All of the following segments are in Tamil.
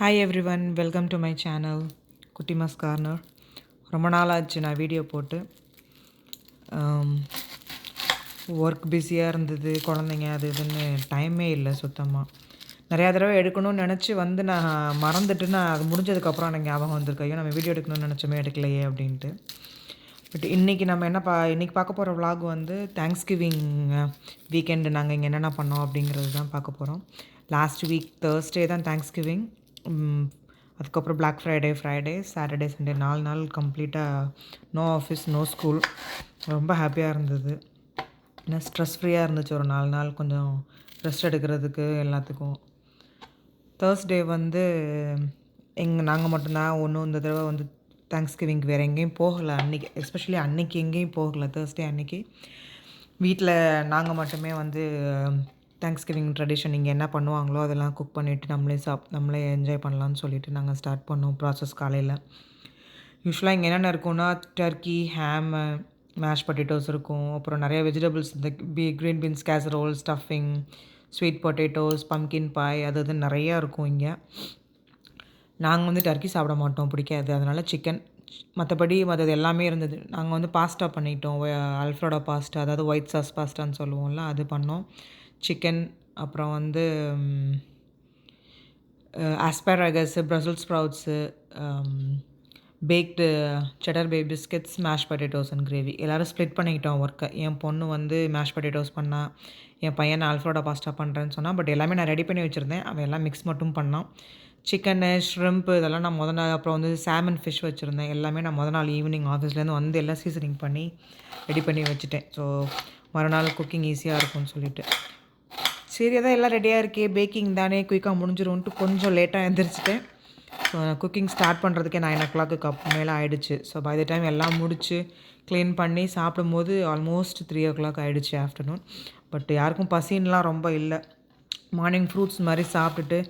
Hi every one, welcome to my channel Kuttimas corner. ரொம்ப நாள் ஆச்சு நான் வீடியோ போட்டு. ஒர்க் பிஸியாக இருந்தது, குழந்தைங்க அது இதுன்னு டைமே இல்லை சுத்தமாக. நிறையா தடவை எடுக்கணும்னு நினச்சி வந்து நான் மறந்துட்டு நான் அது முடிஞ்சதுக்கப்புறம் எனக்கு ஞாபகம் வந்திருக்கு, ஐயோ நம்ம வீடியோ எடுக்கணும்னு நினச்சோமே எடுக்கலையே அப்படின்ட்டு. பட் இன்றைக்கி நம்ம இன்றைக்கி பார்க்க போகிற vlog வந்து தேங்க்ஸ்கிவிங் வீக்கெண்டு நாங்கள் இங்கே என்னென்ன பண்ணோம் அப்படிங்கிறது தான் பார்க்க போகிறோம். லாஸ்ட் வீக் தேர்ஸ்டே தான் தேங்க்ஸ்கிவிங். அதுக்கப்புறம் பிளாக் ஃப்ரைடே, சாட்டர்டே, சண்டே 4 நாள் கம்ப்ளீட்டாக நோ ஆஃபீஸ், நோ ஸ்கூல். ரொம்ப ஹாப்பியாக இருந்தது. ஏன்னா ஸ்ட்ரெஸ் ஃப்ரீயாக இருந்துச்சு ஒரு 4 நாள், கொஞ்சம் ரெஸ்ட் எடுக்கிறதுக்கு எல்லாத்துக்கும். தேர்ஸ்டே வந்து நாங்கள் மட்டும்தான் ஒன்றும் இந்த தடவை வந்து தேங்க்ஸ்கிவிங்க்கு வேறு எங்கேயும் போகலை அன்றைக்கி. எஸ்பெஷலி அன்றைக்கி எங்கேயும் போகலை. தேர்ஸ்டே அன்றைக்கி வீட்டில் நாங்கள் மட்டுமே வந்து தேங்க்ஸ்கிவிங் ட்ரெடிஷன் இங்கே என்ன பண்ணுவாங்களோ அதெல்லாம் குக் பண்ணிவிட்டு நம்மளே என்ஜாய் பண்ணலான்னு சொல்லிவிட்டு நாங்கள் ஸ்டார்ட் பண்ணோம் ப்ராசஸ் காலையில். யூஸ்வலாக இங்கே என்னென்ன இருக்குன்னா டர்க்கி, ஹேமு, மேஷ் பொட்டேட்டோஸ் இருக்கும். அப்புறம் நிறைய வெஜிடபிள்ஸ், இந்த green beans casserole, stuffing, sweet potatoes, pumpkin pie, அது இதுன்னு நிறையா இருக்கும் இங்கே. நாங்கள் வந்து டர்க்கி சாப்பிட மாட்டோம், பிடிக்காது. அதனால் சிக்கன், மற்றது எல்லாமே இருந்தது. நாங்கள் வந்து பாஸ்தா பண்ணிட்டோம், அல்ஃப்ரடோ பாஸ்தா, அதாவது ஒயிட் சாஸ் பாஸ்தான்னு சொல்லுவோம்ல, அது பண்ணோம். சிக்கன், அப்புறம் வந்து asparagus, brussels sprouts, baked cheddar bay biscuits, mash potatoes and gravy. எல்லோரும் ஸ்ப்ளிட் பண்ணிக்கிட்டோம் ஒர்க்கை. என் பொண்ணு வந்து மேஷ் பொட்டேட்டோஸ் பண்ணால், என் பையன் அல்ஃப்ரடோ பாஸ்தா பண்ணுறேன்னு சொன்னால். பட் எல்லாமே நான் ரெடி பண்ணி வச்சுருந்தேன், அவன் எல்லாம் மிக்ஸ் மட்டும் பண்ணான். சிக்கனு, ஷ்ரிம்ப்பு இதெல்லாம் நான் நாள், அப்புறம் வந்து சாமன் ஃபிஷ் வச்சுருந்தேன். எல்லாமே நான் நாள் ஈவினிங் ஆஃபீஸ்லேருந்து வந்து எல்லாம் சீசனிங் பண்ணி ரெடி பண்ணி வச்சுட்டேன். ஸோ மறுநாள் குக்கிங் ஈஸியாக இருக்கும்னு சொல்லிவிட்டு, சரி அதான் எல்லாம் ரெடியாக இருக்கே, பேக்கிங் தானே, குயிக்காக முடிஞ்சிரும்ன்ட்டு கொஞ்சம் லேட்டாக எழுந்திரிச்சிட்டேன். ஸோ குக்கிங் ஸ்டார்ட் பண்ணுறதுக்கே 9 o'clock மேலே ஆகிடுச்சு. ஸோ பை த டைம் எல்லாம் முடித்து க்ளீன் பண்ணி சாப்பிடும்போது ஆல்மோஸ்ட் 3 o'clock ஆகிடுச்சு ஆஃப்டர்நூன். பட் யாருக்கும் பசின்லாம் ரொம்ப இல்லை. மார்னிங் ஃப்ரூட்ஸ் மாதிரி சாப்பிட்டுட்டு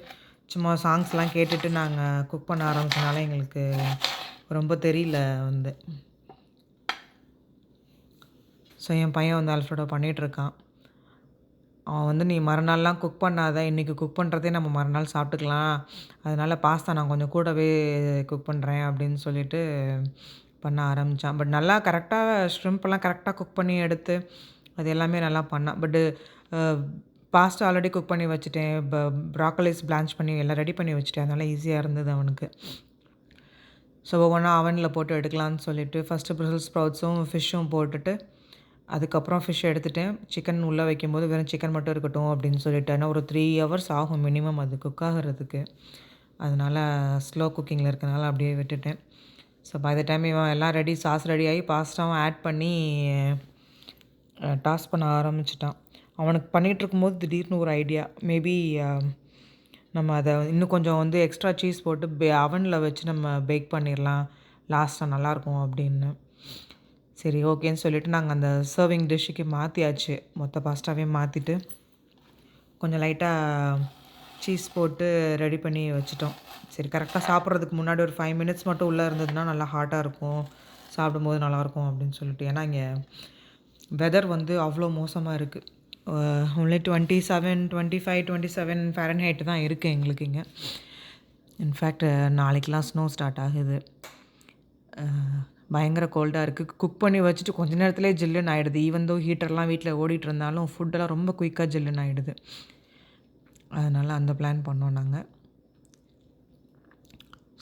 சும்மா சாங்ஸ்லாம் கேட்டுட்டு நாங்கள் குக் பண்ண ஆரம்பிச்சனால எங்களுக்கு ரொம்ப தெரியல வந்து. ஸோ என் பையன் வந்து அல்ஃப்ரடோ பண்ணிகிட்ருக்கான். அவன் வந்து நீ மறுநாள்லாம் குக் பண்ணாத, இன்றைக்கி குக் பண்ணுறதே நம்ம மறுநாள் சாப்பிட்டுக்கலாம், அதனால் பாஸ்தா நான் கொஞ்சம் கூடவே குக் பண்ணுறேன் அப்படின்னு சொல்லிட்டு பண்ண ஆரம்பித்தான். பட் நல்லா கரெக்டாக ஷ்ரிம்ப்லாம் கரெக்டாக குக் பண்ணி எடுத்து அது எல்லாமே நல்லா பண்ணான். பட்டு பாஸ்தா ஆல்ரெடி குக் பண்ணி வச்சுட்டேன், ப்ராக்கலிஸ் பிளான்ச் பண்ணி எல்லாம் ரெடி பண்ணி வச்சுட்டேன், அதனால் ஈஸியாக இருந்தது அவனுக்கு. ஸோ ஒவ்வொன்றா அவனில் போட்டு எடுக்கலான்னு சொல்லிவிட்டு ஃபஸ்ட்டு ப்ரசல்ஸ் ஸ்ப்ரவுட்ஸும் ஃபிஷ்ஷும் போட்டுட்டு அதுக்கப்புறம் ஃபிஷ் எடுத்துட்டேன். சிக்கன் உள்ளே வைக்கும்போது வெறும் சிக்கன் மட்டும் இருக்கட்டும் அப்படின்னு சொல்லிட்டு, ஏன்னா ஒரு 3 hours ஆகும் மினிமம் அது குக் ஆகிறதுக்கு. அதனால் ஸ்லோ குக்கிங்கில் இருக்கனால அப்படியே விட்டுட்டேன். ஸோ பை த டைம் இவன் எல்லாம் ரெடி, சாஸ் ரெடி ஆகி பாஸ்தாவும் ஆட் பண்ணி டாஸ் பண்ண ஆரம்பிச்சிட்டான். அவனுக்கு பண்ணிகிட்டு இருக்கும்போது திடீர்னு ஒரு ஐடியா, மேபி நம்ம அதை இன்னும் கொஞ்சம் வந்து எக்ஸ்ட்ரா சீஸ் போட்டு அவனில் வச்சு நம்ம பேக் பண்ணிடலாம், லாஸ்ட்டாக நல்லாயிருக்கும் அப்படின்னு. சரி ஓகேன்னு சொல்லிவிட்டு நாங்கள் அந்த சர்விங் டிஷ்ஷுக்கு மாற்றியாச்சு. மொத்த பாஸ்தாவே மாற்றிட்டு கொஞ்சம் லைட்டாக சீஸ் போட்டு ரெடி பண்ணி வச்சுட்டோம். சரி கரெக்டாக சாப்பிட்றதுக்கு முன்னாடி ஒரு 5 minutes மட்டும் உள்ளே இருந்ததுன்னா நல்லா ஹாட்டாக இருக்கும், சாப்பிடும்போது நல்லாயிருக்கும் அப்படின்னு சொல்லிட்டு. ஏன்னா இங்கே வெதர் வந்து அவ்வளோ மோசமாக இருக்குது. ஒன்லி 27, 25, 27 Fahrenheit தான் இருக்குது எங்களுக்கு இங்கே. இன்ஃபேக்ட் நாளைக்கெலாம் ஸ்னோ ஸ்டார்ட் ஆகுது. பயங்கர கோல்டாக இருக்குது. குக் பண்ணி வச்சுட்டு கொஞ்ச நேரத்துலேயே ஜில்லுன்னு ஆகிடுது. ஈவன் தோ ஹீட்டர்லாம் வீட்டில் ஓடிட்டு இருந்தாலும் ஃபுட்டெல்லாம் ரொம்ப குயிக்காக ஜில்லுன்னு ஆகிடுது. அதனால் அந்த பிளான் பண்ணோம் நாங்கள்.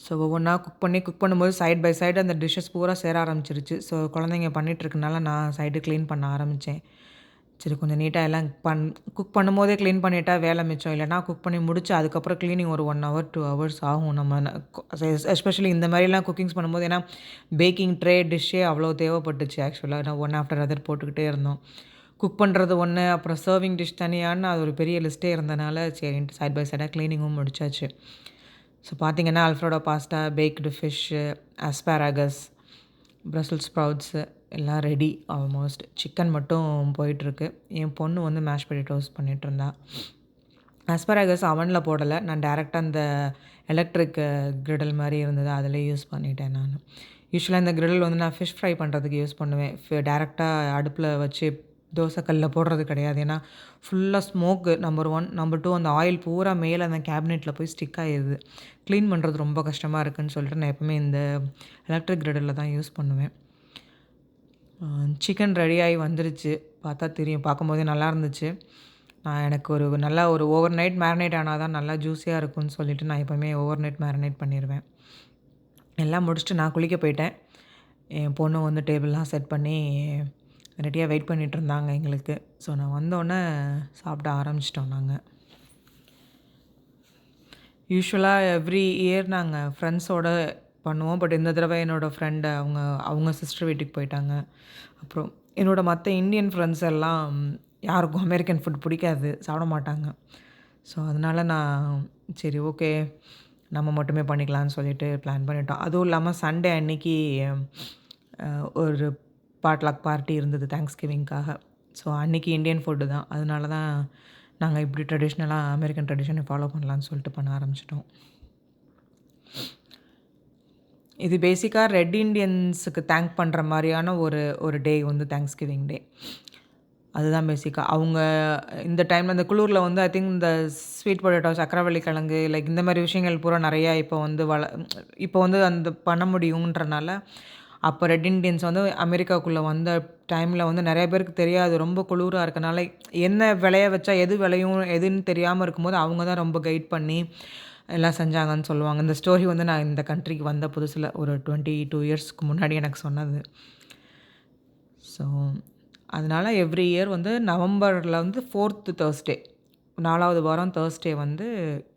ஸோ ஒவ்வொன்றா குக் பண்ணும்போது சைட் பை சைடு அந்த டிஷ்ஷஸ் பூரா சேர ஆரம்பிச்சிருச்சு. ஸோ குழந்தைங்க பண்ணிகிட்ருக்கனால நான் சைடு க்ளீன் பண்ண ஆரம்பித்தேன். சரி கொஞ்சம் நீட்டாக எல்லாம் குக் பண்ணும்போதே க்ளீன் பண்ணிட்டா வேலை மிச்சம். இல்லைனா குக் பண்ணி முடிச்சு அதுக்கப்புறம் க்ளீனிங் ஒரு 1 hour 2 hours ஆகும். நம்ம எஸ்பெஷலி இந்த மாதிரிலாம் குக்கிங்ஸ் பண்ணும்போது, ஏன்னா பேக்கிங் ட்ரே டிஷ்ஷே அவ்வளோ தேவைப்பட்டுச்சு ஆக்சுவலாக. நான் ஒன் ஆஃப்டர் அதர் போட்டுக்கிட்டே இருந்தோம். குக் பண்ணுறது ஒன்று, அப்புறம் சர்விங் டிஷ் தனியான்னு அது ஒரு பெரிய லிஸ்ட்டே இருந்தனால சரின்ட்டு சைட் பை சைடாக க்ளீனிங்கும் முடிச்சாச்சு. ஸோ பார்த்திங்கன்னா அல்ஃப்ரடோ பாஸ்தா, பேக்டு ஃபிஷ்ஷு, ஆஸ்பாராகஸ், ப்ரசல்ஸ் ஸ்ப்ரவுட்ஸு எல்லாம் ரெடி ஆல்மோஸ்ட். சிக்கன் மட்டும் போயிட்டுருக்கு. என் பொண்ணு வந்து மேஷ் பொட்டேட்டோஸ் பண்ணிகிட்ருந்தா. ஆஸ்பராகஸ் அவனில் போடலை, நான் டேரெக்டாக அந்த எலக்ட்ரிக் கிரிடல் மாதிரி இருந்தது அதில் யூஸ் பண்ணிட்டேன் நான். யூஸ்வலாக இந்த கிரிடல் வந்து நான் ஃபிஷ் ஃப்ரை பண்ணுறதுக்கு யூஸ் பண்ணுவேன். டேரெக்டாக அடுப்பில் வச்சு தோசைக்கல்ல போடுறது கிடையாது. ஏன்னா ஃபுல்லாக ஸ்மோக்கு நம்பர் 1. நம்பர் 2 அந்த ஆயில் பூரா மேலே அந்த கேபினெட்டில் போய் ஸ்டிக் ஆகிடுது. க்ளீன் பண்ணுறது ரொம்ப கஷ்டமாக இருக்குதுன்னு சொல்லிட்டு நான் எப்போவுமே இந்த எலக்ட்ரிக் கிரில்லில் தான் யூஸ் பண்ணுவேன். சிக்கன் ரெடியாகி வந்துருச்சு. பார்த்தா தெரியும். பார்க்கும்போதே நல்லா இருந்துச்சு. எனக்கு நல்லா ஒரு ஓவர் நைட் மேரினேட் ஆனால் தான் நல்லா ஜூஸியாக இருக்கும்னு சொல்லிவிட்டு நான் எப்போவுமே ஓவர் நைட் மேரினேட் பண்ணிடுவேன். எல்லாம் முடிச்சுட்டு நான் குளிக்க போயிட்டேன். என் பொண்ணு வந்து டேபிள்லாம் செட் பண்ணி ரெடியாக வெயிட் பண்ணிகிட்டு இருந்தாங்க எங்களுக்கு. ஸோ நான் வந்தோடனே சாப்பிட ஆரம்பிச்சிட்டோம் நாங்கள். யூஸ்வலாக எவ்ரி இயர் நாங்கள் ஃப்ரெண்ட்ஸோடு பண்ணுவோம். பட் இந்த தடவை என்னோடய ஃப்ரெண்டு அவங்க சிஸ்டர் வீட்டுக்கு போயிட்டாங்க. அப்புறம் என்னோடய மற்ற இந்தியன் ஃப்ரெண்ட்ஸ் எல்லாம் யாருக்கும் அமெரிக்கன் ஃபுட் பிடிக்காது, சாப்பிட மாட்டாங்க. ஸோ அதனால் நான் சரி ஓகே நம்ம மட்டுமே பண்ணிக்கலான்னு சொல்லிட்டு பிளான் பண்ணிட்டோம். அதுவும் இல்லாமல் சண்டே அன்னைக்கு ஒரு பாட்லாக் பார்ட்டி இருந்தது தேங்க்ஸ்கிவிங்காக. ஸோ அன்றைக்கி இந்தியன் ஃபுட்டு தான். அதனால தான் நாங்கள் இப்படி ட்ரெடிஷ்னலாக அமெரிக்கன் ட்ரெடிஷனை ஃபாலோ பண்ணலான்னு சொல்லிட்டு பண்ண ஆரம்பிச்சிட்டோம். இது பேசிக்காக ரெட் இண்டியன்ஸுக்கு தேங்க் பண்ணுற மாதிரியான ஒரு டே வந்து தேங்க்ஸ்கிவிங் டே. அதுதான் பேசிக்காக. அவங்க இந்த டைமில் இந்த குளூரில் வந்து ஐ திங்க் இந்த ஸ்வீட் பொட்டேட்டோ, சக்கரவள்ளி கிழங்கு லைக் இந்த மாதிரி விஷயங்கள் பூரா நிறையா இப்போ வந்து அந்த பண்ண முடியுன்றனால அப்போ ரெட் இண்டியன்ஸ் வந்து அமெரிக்காவுக்குள்ளே வந்த டைமில் வந்து நிறைய பேருக்கு தெரியாது. ரொம்ப குளிராக இருக்கனால என்ன விளைய வச்சா எது விளையும் எதுன்னு தெரியாமல் இருக்கும்போது அவங்க தான் ரொம்ப கைட் பண்ணி எல்லாம் செஞ்சாங்கன்னு சொல்லுவாங்க. இந்த ஸ்டோரி வந்து நான் இந்த கண்ட்ரிக்கு வந்த புதுசில் ஒரு 22 இயர்ஸ்க்கு முன்னாடி எனக்கு சொன்னது. ஸோ அதனால் எவ்ரி இயர் வந்து நவம்பரில் வந்து 4th Thursday 4வது வாரம் Thursday வந்து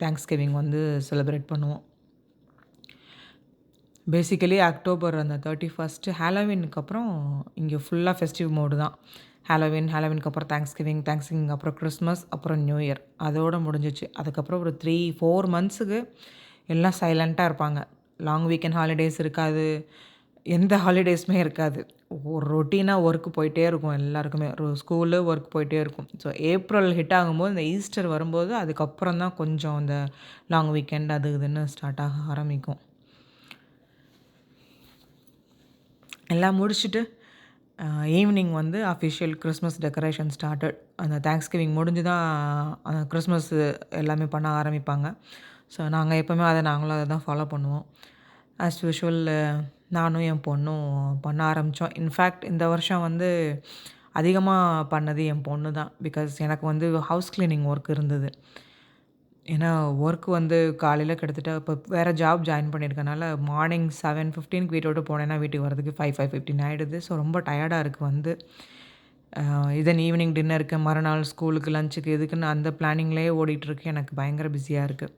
தேங்க்ஸ்கிவிங் வந்து செலிப்ரேட் பண்ணுவோம். பேசிக்கலி அக்டோபர் அந்த 31 ஹாலோவீனுக்கு அப்புறம் இங்கே ஃபுல்லாக ஃபெஸ்டிவ் மோடு தான். ஹாலோவீனுக்கு அப்புறம் தேங்க்ஸ்கிவிங் அப்புறம் கிறிஸ்மஸ், அப்புறம் நியூ இயர் அதோடு முடிஞ்சிச்சு. அதுக்கப்புறம் ஒரு 3-4 மந்த்ஸுக்கு எல்லாம் சைலண்ட்டாக இருப்பாங்க. லாங் வீக்கெண்ட் ஹாலிடேஸ் இருக்காது, எந்த ஹாலிடேஸுமே இருக்காது. ஒரு ரொட்டீனாக ஒர்க்கு போயிட்டே இருக்கும் எல்லாருக்குமே. ஸ்கூலு ஒர்க் போயிட்டே இருக்கும். ஸோ ஏப்ரல் ஹிட் ஆகும்போது இந்த ஈஸ்டர் வரும்போது அதுக்கப்புறம் தான் கொஞ்சம் அந்த லாங் வீக்கெண்ட் அது இதுன்னு ஸ்டார்ட் ஆக ஆரம்பிக்கும். எல்லாம் முடிச்சுட்டு ஈவினிங் வந்து அஃபிஷியல் கிறிஸ்மஸ் டெக்கரேஷன் ஸ்டார்டட். அந்த தேங்க்ஸ்கிவிங் முடிஞ்சு தான் கிறிஸ்மஸ் எல்லாமே பண்ண ஆரம்பிப்பாங்க. ஸோ நாங்கள் எப்போவுமே நாங்களும் அதை தான் ஃபாலோ பண்ணுவோம். ஆஸ் யூஷுவல் நானும் என் பொண்ணும் பண்ண ஆரம்பித்தோம். இன்ஃபேக்ட் இந்த வருஷம் வந்து அதிகமாக பண்ணது என் பொண்ணு தான். பிகாஸ் எனக்கு வந்து ஹவுஸ் கிளீனிங் ஒர்க் இருந்தது. ஏன்னா ஒர்க் வந்து காலையில் கிட்டத்தட்ட இப்போ வேறு ஜாப் ஜாயின் பண்ணியிருக்கனால மார்னிங் 7:15க்கு வீட்டை விட்டு போனேன்னா வீட்டுக்கு வரதுக்கு 5:15 ஆகிடுது. ஸோ ரொம்ப டயர்டாக இருக்குது வந்து. இதன் ஈவினிங் டின்னருக்கு, மறுநாள் ஸ்கூலுக்கு, லஞ்சுக்கு இதுக்குன்னு அந்த பிளானிங்லேயே ஓடிட்டுருக்கு. எனக்கு பயங்கர பிஸியாக இருக்குது.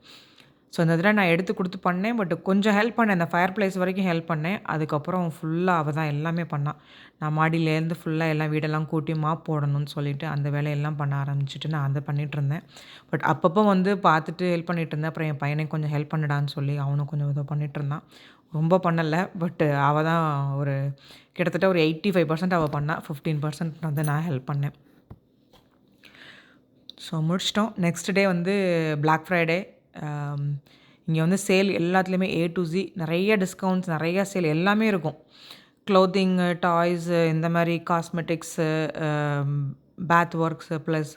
ஸோ அந்த தடவை நான் எடுத்து கொடுத்து பண்ணேன். பட் கொஞ்சம் ஹெல்ப் பண்ணேன். அந்த ஃபயர் பிளேஸ் வரைக்கும் ஹெல்ப் பண்ணேன். அதுக்கப்புறம் ஃபுல்லாக அவள் தான் எல்லாமே பண்ணாள். நான் மாடியிலேருந்து ஃபுல்லாக எல்லாம் வீடெல்லாம் கூட்டி மாப் போடணும்னு சொல்லிவிட்டு அந்த வேலையெல்லாம் பண்ண ஆரம்பிச்சுட்டு நான் அதை பண்ணிகிட்ருந்தேன். பட் அப்பப்போ வந்து பார்த்துட்டு ஹெல்ப் பண்ணிகிட்ருந்தேன். அப்புறம் என் பையனை கொஞ்சம் ஹெல்ப் பண்ணிடான்னு சொல்லி அவனும் கொஞ்சம் இதை பண்ணிகிட்ருந்தான். ரொம்ப பண்ணலை. பட் அவள் தான் கிட்டத்தட்ட ஒரு 85% அவள் பண்ணாள். 15% வந்து நான் ஹெல்ப் பண்ணேன். ஸோ முடிச்சிட்டோம். நெக்ஸ்ட் டே வந்து பிளாக் ஃப்ரைடே. இங்கே வந்து சேல் எல்லாத்துலேயுமே A to Z நிறைய டிஸ்கவுண்ட்ஸ், நிறைய சேல் எல்லாமே இருக்கும். க்ளோத்திங்கு, டாய்ஸு, இந்த மாதிரி cosmetics, bath works, plus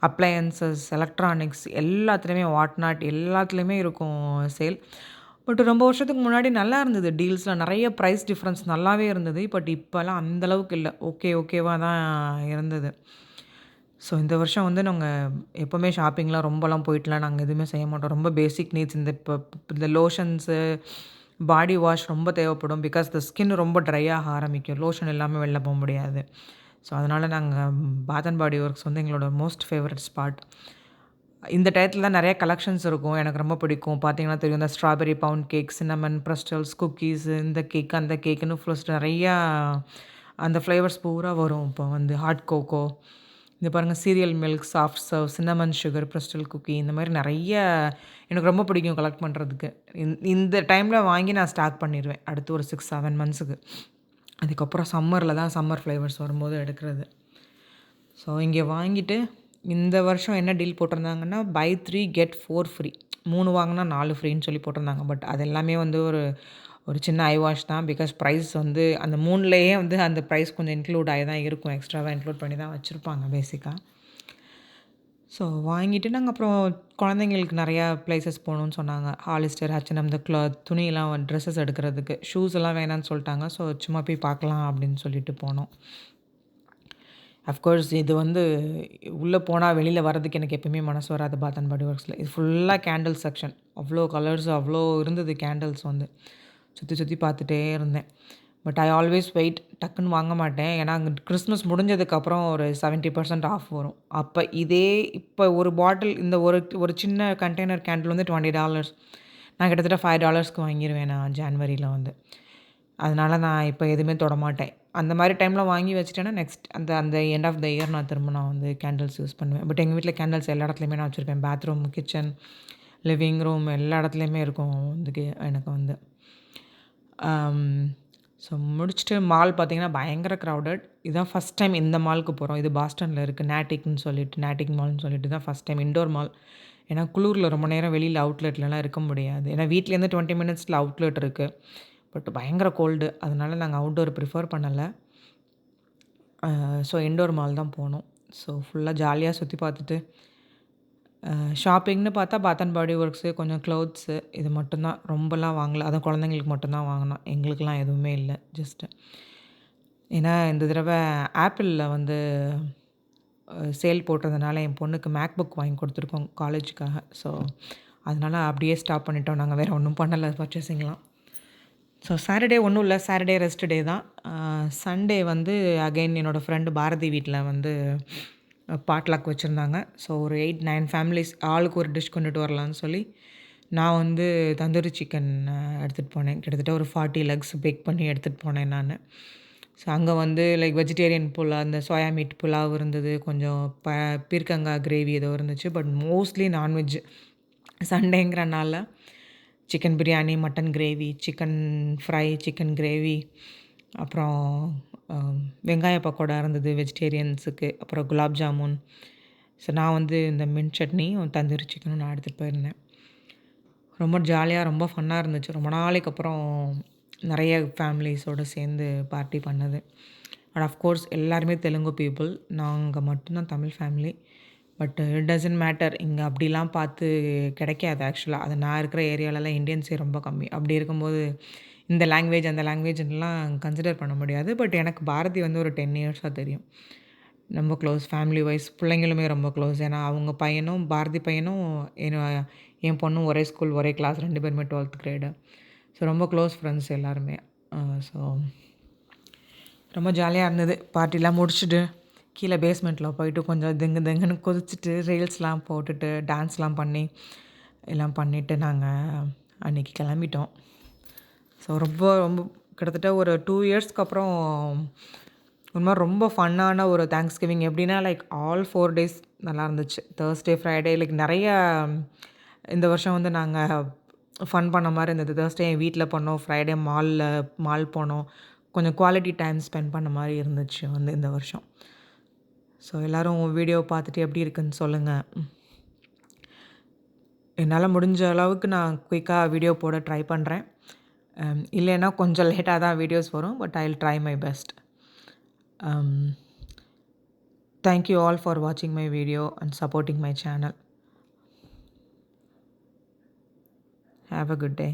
appliances, electronics எல்லாத்துலேயுமே வாட்நாட் எல்லாத்துலேயுமே இருக்கும் சேல். பட் ரொம்ப வருஷத்துக்கு முன்னாடி நல்லா இருந்தது. டீல்ஸில் நிறைய ப்ரைஸ் டிஃப்ரென்ஸ் நல்லாவே இருந்தது. பட் இப்போல்லாம் அந்தளவுக்கு இல்லை. ஓகேவாக தான் இருந்தது. ஸோ இந்த வருஷம் வந்து நாங்கள் எப்போவுமே ஷாப்பிங்லாம் ரொம்பலாம் போயிட்டுலாம் நாங்கள் எதுவுமே செய்ய மாட்டோம். ரொம்ப பேசிக் நீட்ஸ் இந்த லோஷன்ஸு, பாடி வாஷ் ரொம்ப தேவைப்படும். பிகாஸ் த ஸ்கின் ரொம்ப ட்ரை ஆக ஆரம்பிக்கும். லோஷன் இல்லாமல் வெளில போக முடியாது. ஸோ அதனால் நாங்கள் பாத் அண்ட் பாடி ஒர்க்ஸ் வந்து எங்களோட மோஸ்ட் ஃபேவரட் ஸ்பாட். இந்த டயத்தில் தான் நிறைய கலெக்ஷன்ஸ் இருக்கும். எனக்கு ரொம்ப பிடிக்கும். பார்த்தீங்கன்னா தெரியும், இந்த strawberry pound cake, cinnamon, pretzels, cookies, இந்த கேக் அந்த கேக்குன்னு ஃபர்ஸ்ட் நிறையா அந்த ஃப்ளேவர்ஸ் பூரா வரும். இப்போ வந்து ஹாட் கோகோ, இந்த பாருங்கள் cereal milk, soft serve, cinnamon sugar, pretzel cookie, இந்த மாதிரி நிறைய எனக்கு ரொம்ப பிடிக்கும் கலெக்ட் பண்ணுறதுக்கு. இந்த டைமில் வாங்கி நான் ஸ்டாக் பண்ணிடுவேன் அடுத்து ஒரு 6-7 மந்த்ஸுக்கு. அதுக்கப்புறம் சம்மரில் தான் சம்மர் ஃப்ளேவர்ஸ் வரும்போது எடுக்கிறது. ஸோ இங்கே வாங்கிட்டு இந்த வருஷம் என்ன டீல் போட்டிருந்தாங்கன்னா buy 3 get 4 ஃப்ரீ, 3 வாங்கினா 4 ஃப்ரீன்னு சொல்லி போட்டிருந்தாங்க. பட் அது எல்லாமே வந்து ஒரு ஒரு சின்ன ஐ வாஷ் தான். பிகாஸ் ப்ரைஸ் வந்து அந்த 3லயே வந்து அந்த ப்ரைஸ் கொஞ்சம் இன்க்ளூட் ஆகி தான் இருக்கும். எக்ஸ்ட்ராவாக இன்க்ளூட் பண்ணி தான் வச்சுருப்பாங்க பேசிக்கா. ஸோ வாங்கிட்டு நாங்கள் அப்புறம் குழந்தைங்களுக்கு நிறையா ப்ளேஸஸ் போகணுன்னு சொன்னாங்க. ஹாலிஸ்டர், H&M இந்த துணியெல்லாம் ட்ரெஸ்ஸஸ் எடுக்கிறதுக்கு. ஷூஸ் எல்லாம் வேணான்னு சொல்லிட்டாங்க. ஸோ சும்மா போய் பார்க்கலாம் அப்படின்னு சொல்லிட்டு போனோம். அஃப்கோர்ஸ் இது வந்து உள்ளே போனால் வெளியில் வர்றதுக்கு எனக்கு எப்பயுமே மனசு வராது பாத் அண்ட் பாடி ஒர்க்ஸில். இது ஃபுல்லாக கேண்டில் செக்ஷன். அவ்வளோ கலர்ஸ் அவ்வளோ இருந்தது கேண்டில்ஸ் வந்து. சுற்றி சுற்றி பார்த்துட்டே இருந்தேன். But I always wait. டக்குன்னு வாங்க மாட்டேன். ஏன்னா அங்கே கிறிஸ்மஸ் முடிஞ்சதுக்கப்புறம் ஒரு 70% ஆஃப் வரும். அப்போ இப்போ ஒரு பாட்டில் இந்த ஒரு சின்ன கண்டெய்னர் கேண்டில் வந்து $20. நான் கிட்டத்தட்ட $5க்கு வாங்கிடுவேன் நான் ஜான்வரியில் வந்து. அதனால நான் இப்போ எதுவுமே தொடமாட்டேன். அந்த மாதிரி டைமில் வாங்கி வச்சுட்டேன்னா நெக்ஸ்ட் அந்த அந்த எண்ட் ஆஃப் த இயர் நான் வந்து கேண்டில்ஸ் யூஸ் பண்ணுவேன். பட் எங்கள் வீட்டில் கேண்டில்ஸ் எல்லா இடத்துலையுமே நான் வச்சுருப்பேன். பாத்ரூம், கிச்சன், லிவிங் ரூம் எல்லா இடத்துலையுமே இருக்கும் எனக்கு வந்து. ஸோ முடிச்சுட்டு மால் பார்த்திங்கன்னா பயங்கர க்ரௌடட். இதுதான் ஃபஸ்ட் டைம் இந்த மாலுக்கு போகிறோம். இது பாஸ்டனில் இருக்குது. நேட்டிக் மால்னு சொல்லிட்டு தான் ஃபஸ்ட் டைம் இண்டோர் மால். ஏன்னா குளூரில் ரொம்ப நேரம் வெளியில் அவுட்லெட்லலாம் இருக்க முடியாது. ஏன்னா வீட்லேருந்து 20 மினிட்ஸில் அவுட்லெட் இருக்குது. பட் பயங்கர கோல்டு. அதனால நாங்கள் அவுட்டோர் ப்ரிஃபர் பண்ணலை. ஸோ இண்டோர் மால் தான் போனோம். ஸோ ஃபுல்லாக ஜாலியாக சுற்றி பார்த்துட்டு ஷாப்பிங்னு பார்த்தா பாத் அண்ட் பாடி ஒர்க்ஸு, கொஞ்சம் க்ளோத்ஸு இது மட்டும்தான். ரொம்பலாம் வாங்கல. அதுவும் குழந்தைங்களுக்கு மட்டும்தான் வாங்கினோம். எங்களுக்கெலாம் எதுவுமே இல்லை. ஜஸ்ட்டு ஏன்னா இந்த தடவை ஆப்பிளில் வந்து சேல் போட்டதுனால என் பொண்ணுக்கு மேக்புக் வாங்கி கொடுத்துருக்கோம் காலேஜுக்காக. ஸோ அதனால் அப்படியே ஸ்டாப் பண்ணிட்டோம். நாங்கள் வேறு ஒன்றும் பண்ணலை பர்ச்சேசிங்லாம். ஸோ சாட்டர்டே ஒன்றும் இல்லை. சாட்டர்டே ரெஸ்ட் டே தான். சண்டே வந்து அகைன் என்னோடய ஃப்ரெண்டு பாரதி வீட்டில் வந்து பாட்லாக் வச்சுருந்தாங்க. ஸோ ஒரு 8-9 ஃபேமிலிஸ் ஆளுக்கு ஒரு டிஷ் கொண்டுட்டு வரலான்னு சொல்லி நான் வந்து தந்தூரி சிக்கன் எடுத்துகிட்டு போனேன். கிட்டத்தட்ட ஒரு 40 லெக்ஸ் பேக் பண்ணி எடுத்துகிட்டு போனேன் நான். ஸோ அங்கே வந்து லைக் வெஜிடேரியன் புலாவ், அந்த சோயா மீட் புலாவ் இருந்தது. கொஞ்சம் பீர்க்கங்காய் கிரேவி ஏதோ இருந்துச்சு. But mostly non veg. சண்டேங்கிறனால chicken biryani, mutton gravy, chicken fry, chicken gravy, அப்புறம் வெங்காய பக்கோடா இருந்தது வெஜிடேரியன்ஸுக்கு. அப்புறம் குலாப் ஜாமுன். ஸோ நான் வந்து இந்த மின்ட் சட்னியும் தந்தூரி சிக்கனும் நான் எடுத்துகிட்டு போயிருந்தேன். ரொம்ப ஜாலியாக ரொம்ப ஃபன்னாக இருந்துச்சு. ரொம்ப நாளைக்கு அப்புறம் நிறைய ஃபேமிலிஸோடு சேர்ந்து பார்ட்டி பண்ணது. அண்ட் ஆஃப்கோர்ஸ் எல்லாருமே தெலுங்கு பீப்புள். நாங்கள் மட்டும்தான் Tamil family. But it doesn't matter. இங்கே அப்படிலாம் பார்த்து கிடைக்காது ஆக்சுவலாக. அது நான் இருக்கிற ஏரியாலலாம் இந்தியன்ஸே ரொம்ப கம்மி. அப்படி இருக்கும்போது இந்த லாங்குவேஜ் அந்த லாங்குவேஜ்லாம் கன்சிடர் பண்ண முடியாது. பட் எனக்கு பாரதி வந்து ஒரு 10 இயர்ஸாக தெரியும். ரொம்ப க்ளோஸ் ஃபேமிலி வைஸ். பிள்ளைங்களுமே ரொம்ப க்ளோஸ். ஏன்னா அவங்க பையனும் பாரதி பையனும் என் பொண்ணும் ஒரே ஸ்கூல், ஒரே கிளாஸ். 2 பேருமே 12th கிரேடு. ஸோ ரொம்ப க்ளோஸ் ஃப்ரெண்ட்ஸ் எல்லாருமே. ஸோ ரொம்ப ஜாலியாக இருந்தது. பார்ட்டிலாம் முடிச்சுட்டு கீழே பேஸ்மெண்ட்டில் போயிட்டு கொஞ்சம் தெங்குன்னு குதிச்சுட்டு ரீல்ஸ்லாம் போட்டுட்டு டான்ஸ்லாம் பண்ணி எல்லாம் பண்ணிவிட்டு நாங்கள் அன்றைக்கி கிளம்பிட்டோம். ஸோ ரொம்ப ரொம்ப கிட்டத்தட்ட ஒரு 2 இயர்ஸ்க்கு அப்புறம் உண்மை ரொம்ப ஃபன்னான ஒரு தேங்க்ஸ்கிவிங். எப்படின்னா லைக் ஆல் 4 டேஸ் நல்லா இருந்துச்சு. தேர்ஸ்டே, ஃப்ரைடே லைக் நிறையா இந்த வருஷம் வந்து நாங்கள் ஃபன் பண்ண மாதிரி இருந்தது. தேர்ஸ்டே என் வீட்டில் பண்ணோம். ஃப்ரைடே மால் போனோம். கொஞ்சம் குவாலிட்டி டைம் ஸ்பெண்ட் பண்ண மாதிரி இருந்துச்சு வந்து இந்த வருஷம். ஸோ எல்லோரும் வீடியோ பார்த்துட்டு எப்படி இருக்குன்னு சொல்லுங்கள். என்னால் முடிஞ்ச அளவுக்கு நான் குயிக்காக வீடியோ போட ட்ரை பண்ணுறேன். இல்லைன்னா கொஞ்சம் லேட்டாக தான் வீடியோஸ் வரும். But I will try my best. Thank you all for watching my video and supporting my channel. Have a good day.